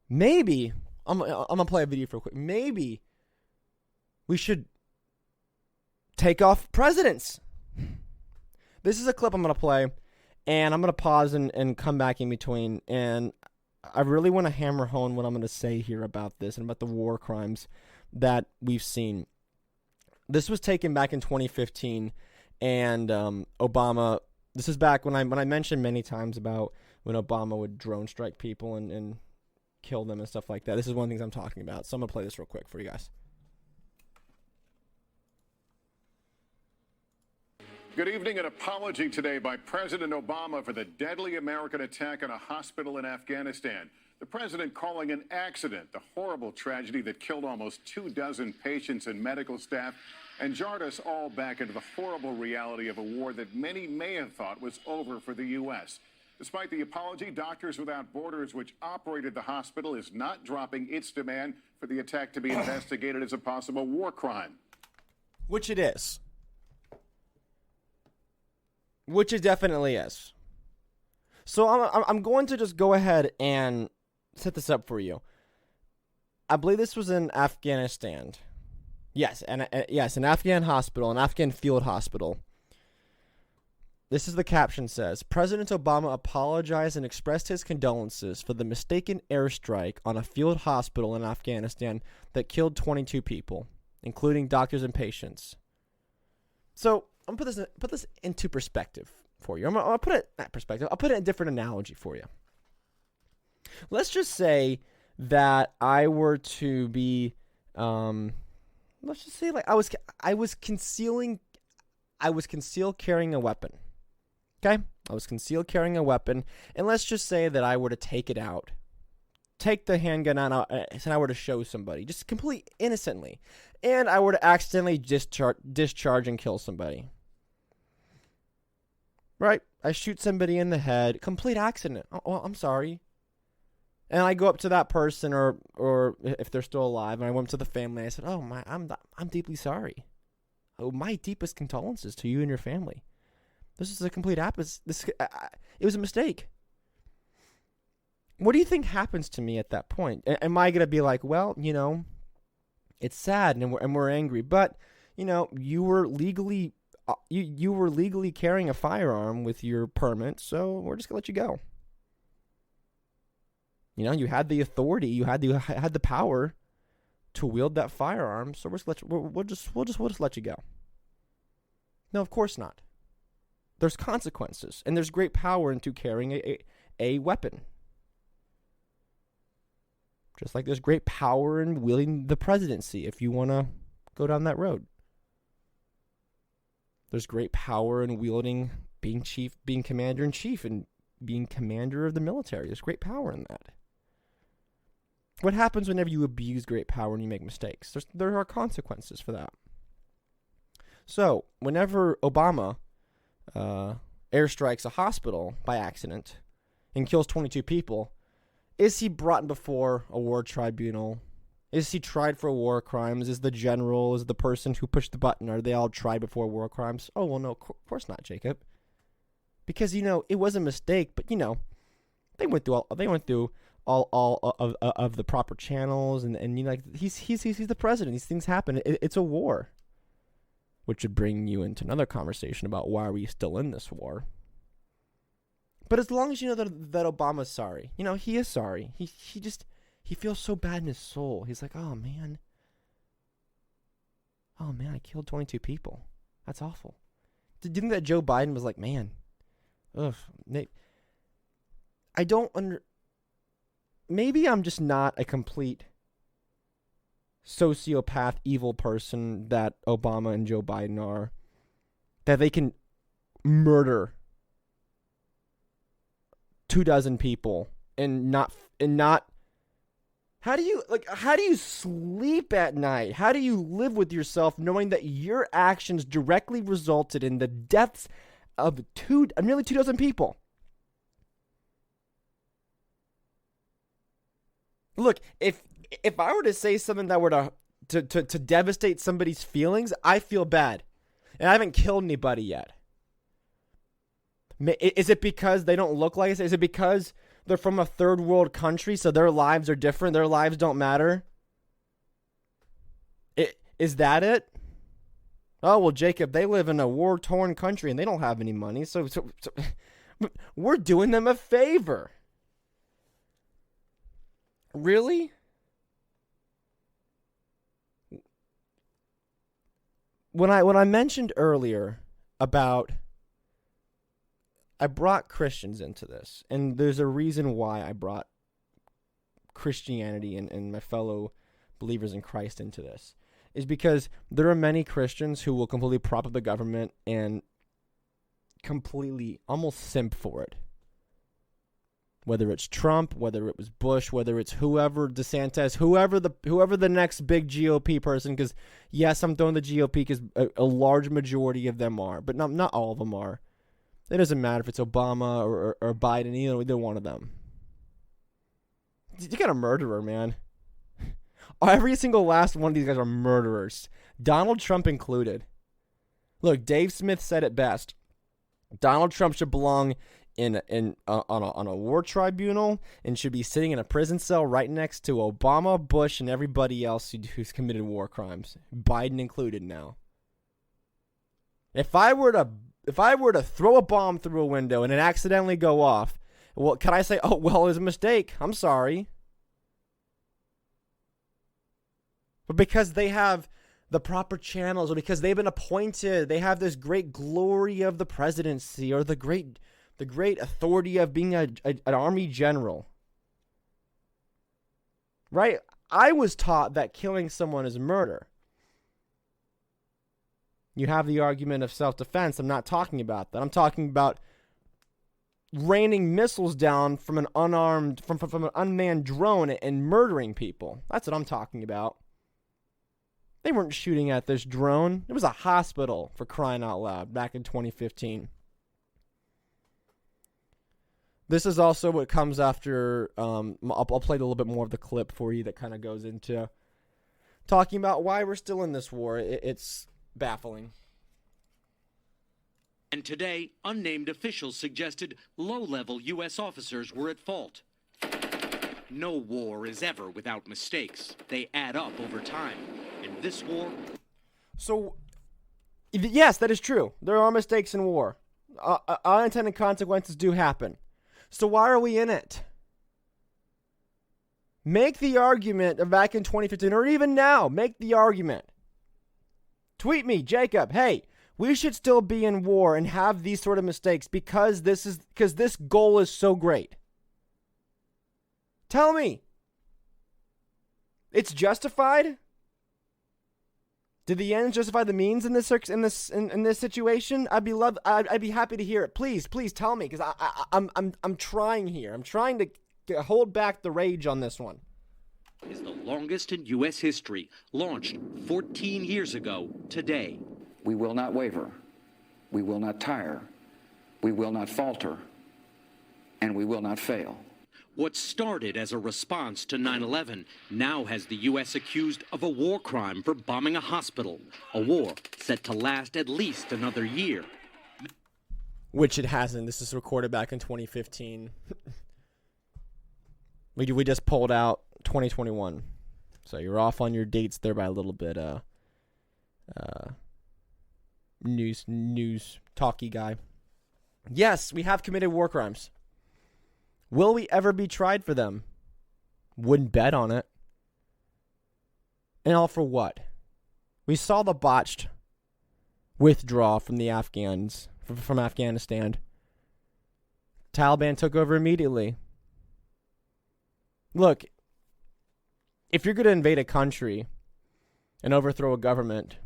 Maybe, I'm going to play a video for a quick. Maybe we should take off presidents. This is a clip I'm going to play. And I'm going to pause and come back in between. And I really want to hammer home what I'm going to say here about this and about the war crimes that we've seen. This was taken back in 2015, and Obama. This is back when I mentioned many times about when Obama would drone strike people and kill them and stuff like that. This is one of the things I'm talking about. So I'm gonna play this real quick for you guys. Good evening. An apology today by President Obama for the deadly American attack on a hospital in Afghanistan. The president calling an accident the horrible tragedy that killed almost 24 patients and medical staff and jarred us all back into the horrible reality of a war that many may have thought was over for the U.S. Despite the apology, Doctors Without Borders, which operated the hospital, is not dropping its demand for the attack to be investigated as a possible war crime. Which it is. Which it definitely is. So I'm going to just go ahead and set this up for you. I believe this was in Afghanistan. Yes, an Afghan hospital, an Afghan field hospital. This is the caption says, President Obama apologized and expressed his condolences for the mistaken airstrike on a field hospital in Afghanistan that killed 22 people, including doctors and patients. So I'm gonna put this into perspective for you. I'm gonna put it not perspective. I'll put it in a different analogy for you. Let's just say that I were to be, let's just say like I was concealed carrying a weapon. Okay, I was concealed carrying a weapon, and let's just say that I were to take it out, take the handgun out, and I were to show somebody, just completely innocently, and I were to accidentally discharge and kill somebody. Right? I shoot somebody in the head, complete accident. Oh, I'm sorry. And I go up to that person, or if they're still alive, and I went to the family. And I said, "Oh my, I'm deeply sorry. Oh, my deepest condolences to you and your family. This is a complete opposite. It was a mistake." What do you think happens to me at that point? Am I gonna be like, well, it's sad and we're angry, but you were legally you were legally carrying a firearm with your permit, so we're just gonna let you go. You had the authority, you had the power to wield that firearm, so we'll just let you go. No, of course not. There's consequences, and there's great power into carrying a weapon. Just like there's great power in wielding the presidency if you want to go down that road. There's great power in wielding being commander-in-chief and being commander of the military. There's great power in that. What happens whenever you abuse great power and you make mistakes? There are consequences for that. So, whenever Obama airstrikes a hospital by accident and kills 22 people, is he brought before a war tribunal? Is he tried for war crimes? Is the general, is the person who pushed the button, are they all tried before war crimes? Oh, well, no, of course not, Jacob. Because, it was a mistake, but, they went through all of the proper channels, and he's the president. These things happen. It's a war. Which would bring you into another conversation about why are we still in this war. But as long as you know that Obama's sorry, he is sorry. He feels so bad in his soul. He's like, oh man, I killed 22 people. That's awful. Do you think that Joe Biden was like, man, ugh, maybe I'm just not a complete sociopath, evil person that Obama and Joe Biden are, that they can murder 24 people and not how do you sleep at night? How do you live with yourself knowing that your actions directly resulted in the deaths of nearly 24 people? Look, if I were to say something that were to devastate somebody's feelings, I feel bad. And I haven't killed anybody yet. Is it because they don't look like us? Is it because they're from a third world country, so their lives are different? Their lives don't matter? Is that it? Oh, well, Jacob, they live in a war-torn country and they don't have any money, so we're doing them a favor. Really? When I mentioned earlier about I brought Christians into this, and there's a reason why I brought Christianity and my fellow believers in Christ into this, is because there are many Christians who will completely prop up the government and completely almost simp for it. Whether it's Trump, whether it was Bush, whether it's whoever, DeSantis, whoever the next big GOP person, because yes, I'm throwing the GOP because a large majority of them are, but not all of them are. It doesn't matter if it's Obama or Biden, either one of them. You got a murderer, man. Every single last one of these guys are murderers. Donald Trump included. Look, Dave Smith said it best. Donald Trump should belong on a war tribunal and should be sitting in a prison cell right next to Obama, Bush, and everybody else who's committed war crimes, Biden included now. If I were to throw a bomb through a window and it accidentally go off, well, can I say, oh, well, it was a mistake? I'm sorry. But because they have the proper channels, or because they've been appointed, they have this great glory of the presidency, or the great authority of being an army general. Right? I was taught that killing someone is murder. You have the argument of self-defense. I'm not talking about that. I'm talking about raining missiles down from an from an unmanned drone and murdering people. That's what I'm talking about. They weren't shooting at this drone. It was a hospital, for crying out loud, back in 2015. This is also what comes after, I'll play a little bit more of the clip for you that kind of goes into talking about why we're still in this war. It's baffling. And today, unnamed officials suggested low-level U.S. officers were at fault. No war is ever without mistakes. They add up over time. In this war... So, yes, that is true. There are mistakes in war. Unintended consequences do happen. So why are we in it? Make the argument of back in 2015, or even now, make the argument. Tweet me, Jacob, hey, we should still be in war and have these sort of mistakes because this goal is so great. Tell me. It's justified? Did the ends justify the means in this situation? I'd be happy to hear it. Please tell me, because I'm trying here. I'm trying to hold back the rage on this one. Is the longest in U.S. history, launched 14 years ago today. We will not waver. We will not tire. We will not falter. And we will not fail. What started as a response to 9/11 now has the U.S. accused of a war crime for bombing a hospital, a war set to last at least another year. Which it hasn't. This is recorded back in 2015. We just pulled out 2021. So you're off on your dates there by a little bit. News talky guy. Yes, we have committed war crimes. Will we ever be tried for them? Wouldn't bet on it. And all for what? We saw the botched withdrawal from the Afghans, from Afghanistan. Taliban took over immediately. Look, if you're going to invade a country and overthrow a government,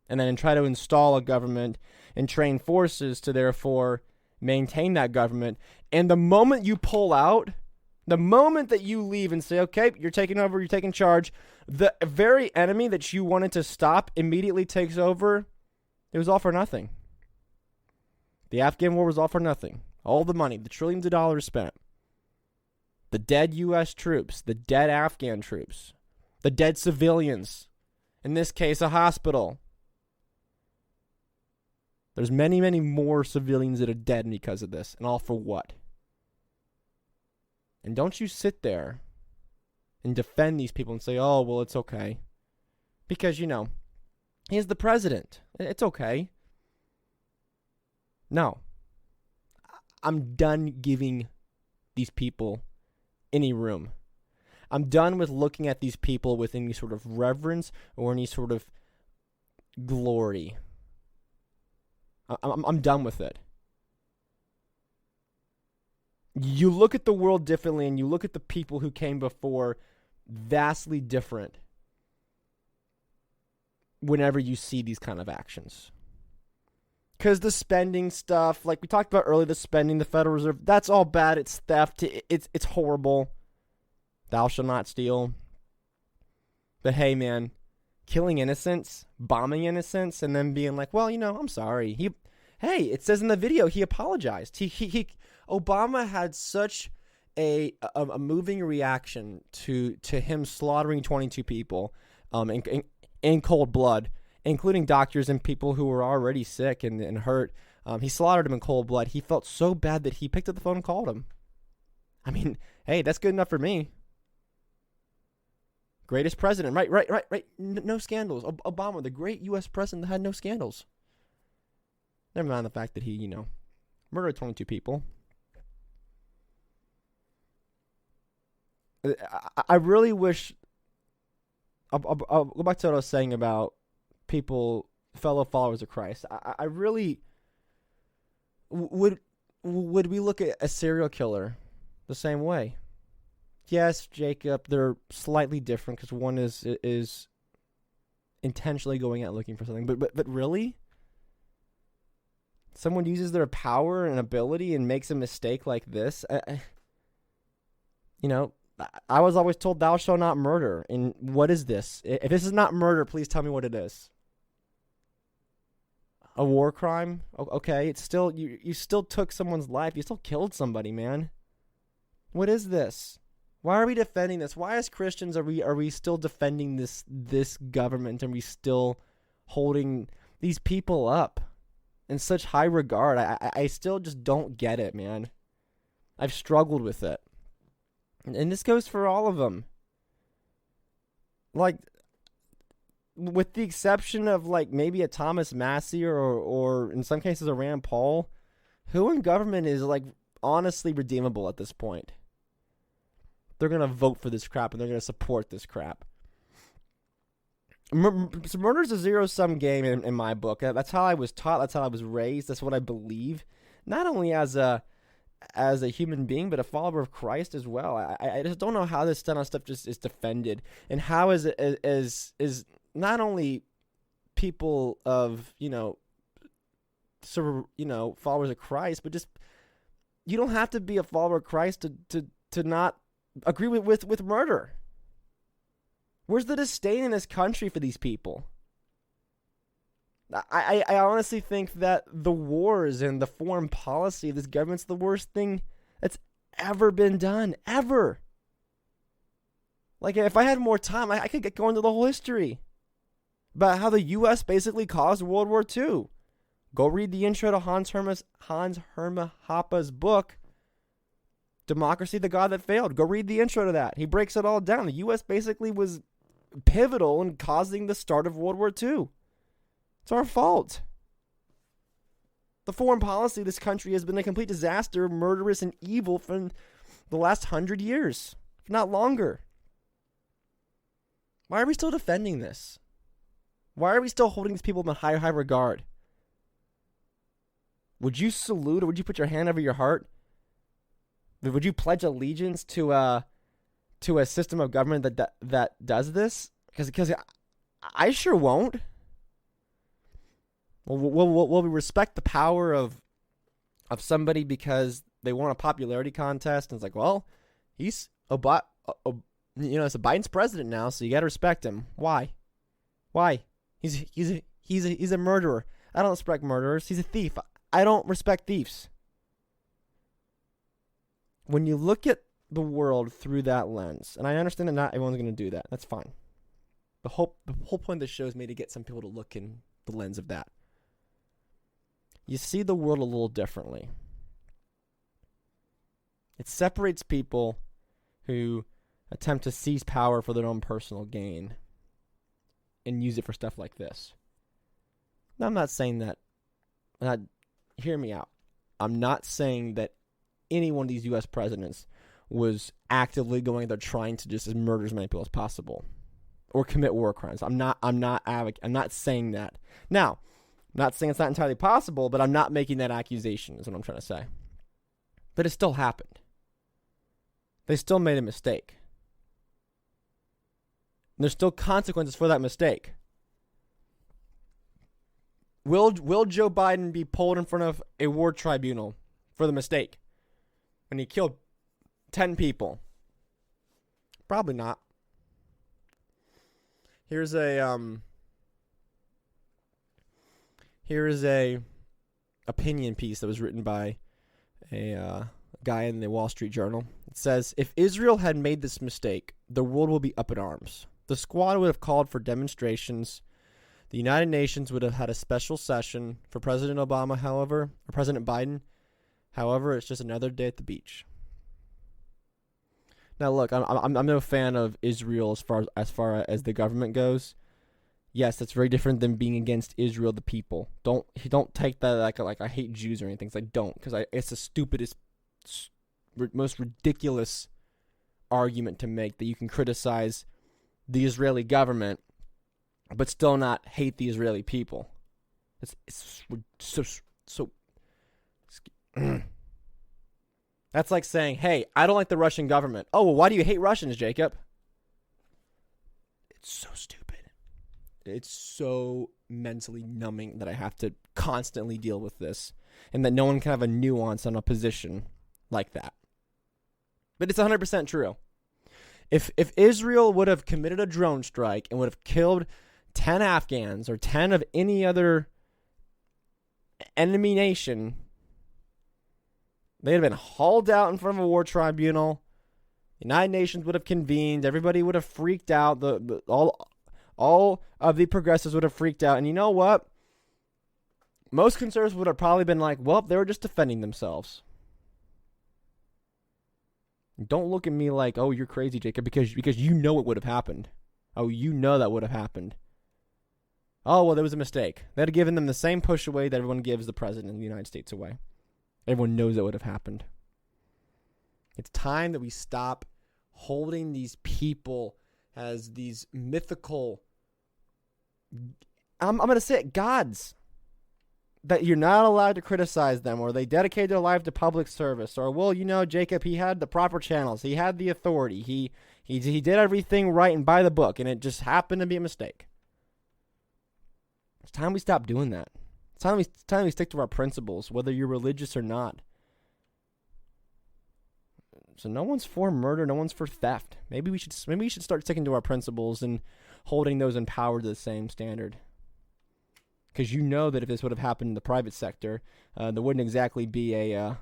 and then try to install a government and train forces to therefore maintain that government, and the moment you pull out, the moment that you leave and say, okay, you're taking over, you're taking charge, the very enemy that you wanted to stop immediately takes over, it was all for nothing. The Afghan war was all for nothing. All the money, the trillions of dollars spent. The dead U.S. troops, the dead Afghan troops, the dead civilians, in this case, a hospital. There's many, many more civilians that are dead because of this, and all for what? And don't you sit there and defend these people and say, oh, well, it's okay. Because, he's the president. It's okay. No. I'm done giving these people any room. I'm done with looking at these people with any sort of reverence or any sort of glory. I'm done with it. You look at the world differently, and you look at the people who came before vastly different whenever you see these kind of actions. Because the spending stuff, like we talked about earlier, the spending, the Federal Reserve, that's all bad. It's theft. It's horrible. Thou shalt not steal. But hey, man, killing innocents, bombing innocents, and then being like, well, I'm sorry. Hey, it says in the video he apologized. Obama had such a moving reaction to him slaughtering 22 people in cold blood, including doctors and people who were already sick and hurt. He slaughtered them in cold blood. He felt so bad that he picked up the phone and called him. I mean, hey, that's good enough for me. Greatest president, right. No scandals. Obama, the great U.S. president that had no scandals. Never mind the fact that he, murdered 22 people. I really wish. I'll go back to what I was saying about people, fellow followers of Christ. I really would we look at a serial killer the same way? Yes, Jacob, they're slightly different because one is intentionally going out looking for something. But really? Someone uses their power and ability and makes a mistake like this? I was always told thou shalt not murder. And what is this? If this is not murder, please tell me what it is. A war crime? Okay, it's still, you still took someone's life. You still killed somebody, man. What is this? Why are we defending this? Why as Christians are we still defending this government, and we still holding these people up in such high regard? I still just don't get it, man. I've struggled with it. And this goes for all of them. Like, with the exception of, like, maybe a Thomas Massey or in some cases a Rand Paul, who in government is, like, honestly redeemable at this point? They're going to vote for this crap, and they're going to support this crap. So murder's a zero-sum game in my book. That's how I was taught. That's how I was raised. That's what I believe. Not only as a human being, but a follower of Christ as well. I just don't know how this kind of stuff just is defended, and how is not only people of followers of Christ, but just you don't have to be a follower of Christ to not agree with murder. Where's the disdain in this country for these people? I honestly think that the wars and the foreign policy of this government's the worst thing that's ever been done, ever. Like, if I had more time, I could go into the whole history about how the U.S. basically caused World War II. Go read the intro to Hans Hermann Hoppe's book, Democracy, the God That Failed. Go read the intro to that. He breaks it all down. The U.S. basically was pivotal in causing the start of World War II. It's our fault. The foreign policy of this country has been a complete disaster, murderous and evil for the last 100 years, if not longer. Why are we still defending this? Why are we still holding these people in high regard? Would you salute, or would you put your hand over your heart? Would you pledge allegiance to a system of government that does this? Because I sure won't. Will we respect the power of somebody because they won a popularity contest? And it's like, well, it's Biden's president now, so you got to respect him. Why? He's a murderer. I don't respect murderers. He's a thief. I don't respect thieves. When you look at the world through that lens, and I understand that not everyone's going to do that. That's fine. The whole point of the show is made to get some people to look in the lens of that. You see the world a little differently. It separates people who attempt to seize power for their own personal gain and use it for stuff like this. Now, I'm not saying that. Hear me out. I'm not saying that any one of these U.S. presidents was actively going there trying to just murder as many people as possible or commit war crimes. I'm not saying that. Now, I'm not saying it's not entirely possible, but I'm not making that accusation is what I'm trying to say. But it still happened. They still made a mistake. And there's still consequences for that mistake. Will Joe Biden be pulled in front of a war tribunal for the mistake when he killed 10 people? Probably not. Here's a opinion piece that was written by a guy in the Wall Street Journal. It says, if Israel had made this mistake, the world will be up in arms. The squad would have called for demonstrations. The United Nations would have had a special session for President Obama, however, or President Biden. However, it's just another day at the beach. Now, look, I'm no fan of Israel as far as the government goes. Yes, that's very different than being against Israel, the people. Don't take that like I hate Jews or anything. It's like don't, because it's the stupidest, most ridiculous argument to make that you can criticize the Israeli government, but still not hate the Israeli people. It's so. That's like saying, hey, I don't like the Russian government. Oh, well, why do you hate Russians, Jacob? It's so stupid. It's so mentally numbing that I have to constantly deal with this, and that no one can have a nuance on a position like that. But it's 100% true. If Israel would have committed a drone strike and would have killed 10 Afghans or 10 of any other enemy nation, they'd have been hauled out in front of a war tribunal. The United Nations would have convened. Everybody would have freaked out. All of the progressives would have freaked out. And you know what? Most conservatives would have probably been like, well, they were just defending themselves. Don't look at me like, oh, you're crazy, Jacob, because you know it would have happened. Oh, you know that would have happened. Oh, well, there was a mistake. They'd have given them the same push away that everyone gives the president of the United States away. Everyone knows that would have happened. It's time that we stop holding these people as these mythical, I'm going to say it, gods. That you're not allowed to criticize them, or they dedicate their life to public service, or, well, you know, Jacob, he had the proper channels, he had the authority, he did everything right and by the book, and it just happened to be a mistake. It's time we stop doing that. It's time we stick to our principles, whether you're religious or not. So no one's for murder, no one's for theft. Maybe we should start sticking to our principles and holding those in power to the same standard. Because you know that if this would have happened in the private sector, there wouldn't exactly be a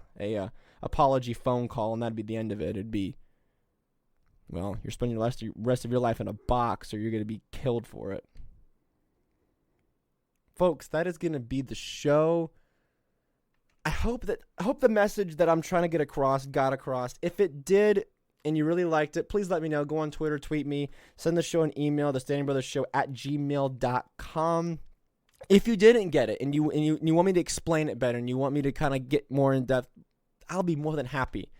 apology phone call, and that'd be the end of it. It'd be, well, you're spending the rest of your life in a box, or you're going to be killed for it. Folks, that is going to be the show. I hope the message that I'm trying to get across got across. If it did, and you really liked it, please let me know. Go on Twitter, tweet me, send the show an email, thestandingbrothershow@gmail.com. If you didn't get it and you want me to explain it better and you want me to kind of get more in depth, I'll be more than happy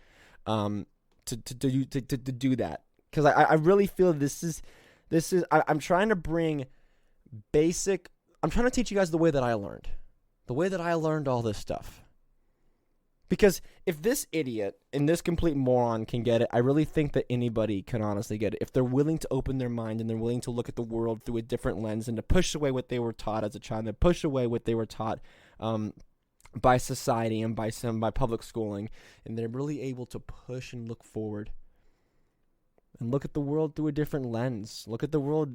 to do that, because I really feel this is I'm trying to bring basic. I'm trying to teach you guys the way that I learned all this stuff. Because if this idiot and this complete moron can get it, I really think that anybody can honestly get it. If they're willing to open their mind and they're willing to look at the world through a different lens and to push away what they were taught as a child, and push away what they were taught by society and by public schooling, and they're really able to push and look forward and look at the world through a different lens. Look at the world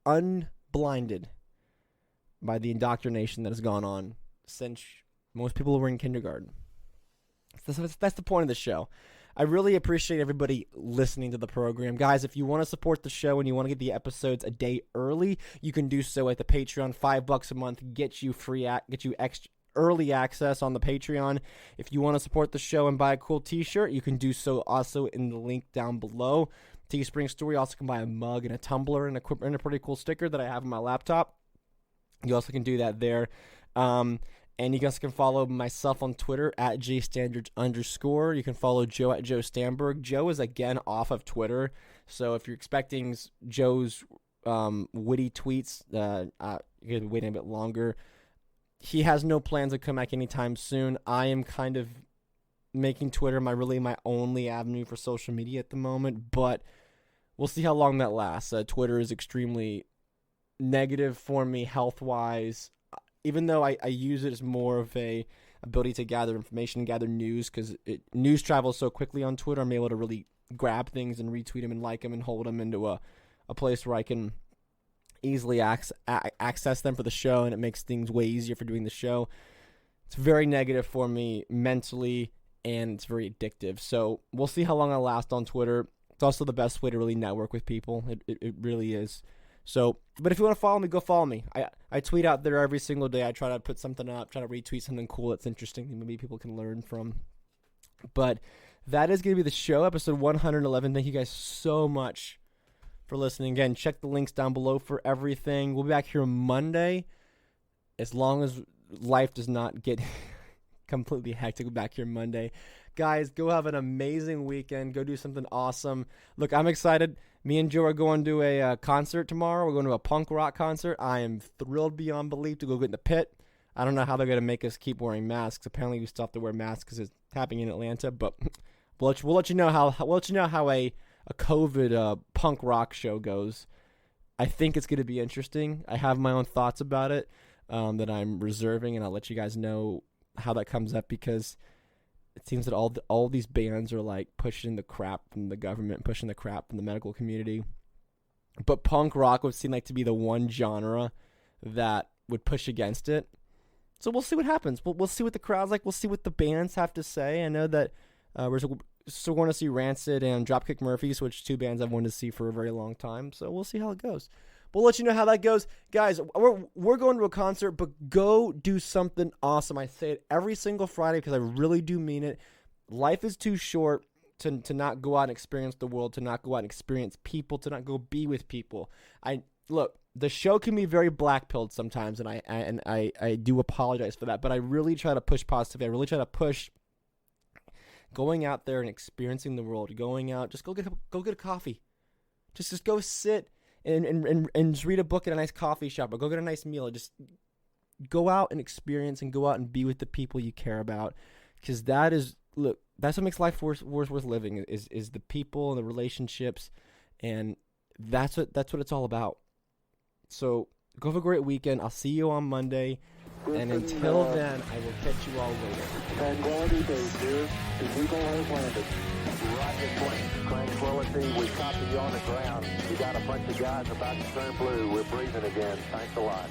unblinded by the indoctrination that has gone on since most people were in kindergarten. That's the point of the show. I really appreciate everybody listening to the program. Guys, if you want to support the show and you want to get the episodes a day early, you can do so at the Patreon. $5 a month gets you extra early access on the Patreon. If you want to support the show and buy a cool t-shirt, you can do so also in the link down below. Teespring Store, you also can buy a mug and a tumbler and a pretty cool sticker that I have on my laptop. You also can do that there. And you guys can follow myself on Twitter at jstandards_. You can follow Joe at Joe Stamberg. Joe is again off of Twitter, so if you're expecting Joe's witty tweets, you can wait a bit longer. He has no plans to come back anytime soon. I am kind of making Twitter my only avenue for social media at the moment, but we'll see how long that lasts. Twitter is extremely negative for me health-wise, even though I use it as more of a ability to gather information, gather news, because news travels so quickly on Twitter. I'm able to really grab things and retweet them and like them and hold them into a place where I can easily access them for the show, and it makes things way easier for doing the show. It's very negative for me mentally, and it's very addictive. So we'll see how long I last on Twitter. It's also the best way to really network with people. It really is. So, but if you want to follow me, go follow me. I tweet out there every single day. I try to put something up, try to retweet something cool that's interesting that maybe people can learn from. But that is going to be the show, episode 111. Thank you guys so much for listening. Again, check the links down below for everything. We'll be back here Monday. As long as life does not get completely hectic, we'll be back here Monday. Guys, go have an amazing weekend. Go do something awesome. Look, I'm excited. Me and Joe are going to a concert tomorrow. We're going to a punk rock concert. I am thrilled beyond belief to go get in the pit. I don't know how they're going to make us keep wearing masks. Apparently, we still have to wear masks because it's happening in Atlanta. But we'll let you know how a COVID punk rock show goes. I think it's going to be interesting. I have my own thoughts about it that I'm reserving, and I'll let you guys know how that comes up, because it seems that all these bands are like pushing the crap from the government, pushing the crap from the medical community. But punk rock would seem like to be the one genre that would push against it. So we'll see what happens. We'll see what the crowd's like. We'll see what the bands have to say. I know that we're still going to see Rancid and Dropkick Murphys, which two bands I've wanted to see for a very long time. So we'll see how it goes. We'll let you know how that goes. Guys, we're going to a concert, but go do something awesome. I say it every single Friday because I really do mean it. Life is too short to not go out and experience the world, to not go out and experience people, to not go be with people. Look, the show can be very black-pilled sometimes, and I do apologize for that, but I really try to push positivity. I really try to push going out there and experiencing the world, going out, just go get a coffee. Just go sit and just read a book at a nice coffee shop, or go get a nice meal. Just go out and experience and go out and be with the people you care about, because that's what makes life worth living is the people and the relationships, and that's what it's all about. So go have a great weekend. I'll see you on Monday, and until then, I will catch you all later. Tranquility Base here. The Eagle has landed. Roger, Tranquility, we copy you on the ground. You got a bunch of guys about to turn blue. We're breathing again. Thanks a lot.